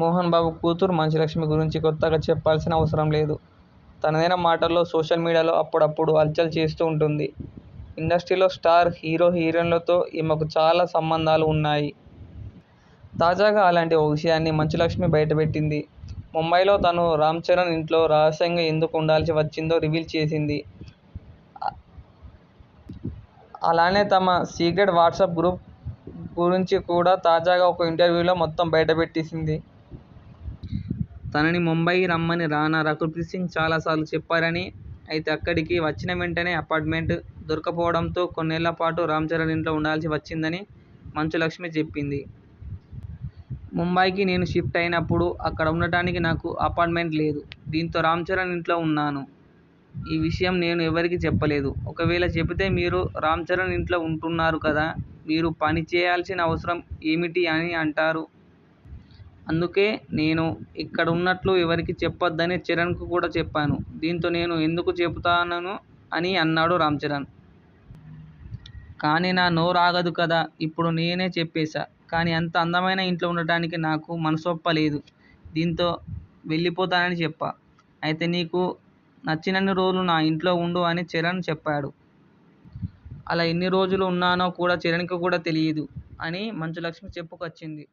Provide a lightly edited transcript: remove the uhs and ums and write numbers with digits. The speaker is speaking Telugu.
మోహన్ బాబు కూతురు మంచులక్ష్మి గురించి కొత్తగా చెప్పాల్సిన అవసరం లేదు. తనదైన మాటల్లో సోషల్ మీడియాలో అప్పుడప్పుడు హల్చల్ చేస్తూ ఉంటుంది. ఇండస్ట్రీలో స్టార్ హీరో హీరోయిన్లతో ఈమెకు చాలా సంబంధాలు ఉన్నాయి. తాజాగా అలాంటి ఓ విషయాన్ని మంచులక్ష్మి బయటపెట్టింది. ముంబైలో తను రామ్ చరణ్ ఇంట్లో రహస్యంగా ఎందుకు ఉండాల్సి వచ్చిందో రివీల్ చేసింది. అలానే తమ సీక్రెట్ వాట్సాప్ గ్రూప్ గురించి కూడా తాజాగా ఒక ఇంటర్వ్యూలో మొత్తం బయటపెట్టేసింది. తనని ముంబై రమ్మని రానా రకుల్ప్రీత్ సింగ్ చాలాసార్లు చెప్పారని, అయితే అక్కడికి వచ్చిన వెంటనే అపార్ట్మెంట్ దొరక్కపోవడంతో కొన్నేళ్ల పాటు రామ్ చరణ్ ఇంట్లో ఉండాల్సి వచ్చిందని మంచులక్ష్మి చెప్పింది. ముంబైకి నేను షిఫ్ట్ అయినప్పుడు అక్కడ ఉండటానికి నాకు అపార్ట్మెంట్ లేదు. దీంతో రామ్ చరణ్ ఇంట్లో ఉన్నాను. ఈ విషయం నేను ఎవరికీ చెప్పలేదు. ఒకవేళ చెబితే మీరు రామ్ చరణ్ ఇంట్లో ఉంటున్నారు కదా, మీరు పని చేయాల్సిన అవసరం ఏమిటి అని అంటారు. అందుకే నేను ఇక్కడ ఉన్నట్లు ఎవరికీ చెప్పొద్దని చరణ్కు కూడా చెప్పాను. దీంతో నేను ఎందుకు చెబుతాను అని అన్నాడు రామ్ చరణ్. కానీ నా నోరు ఆగదు కదా, ఇప్పుడు నేనే చెప్పేశా. కానీ అంత అందమైన ఇంట్లో ఉండటానికి నాకు మనసొప్పలేదు. దీంతో వెళ్లిపోతానని చెప్పా. అయితే నీకు నచ్చినన్ని రోజులు నా ఇంట్లో ఉండు అని చరణ్ చెప్పాడు. అలా ఎన్ని రోజులు ఉన్నానో కూడా చరణ్కి కూడా తెలియదు అని మంచులక్ష్మి చెప్పుకొచ్చింది.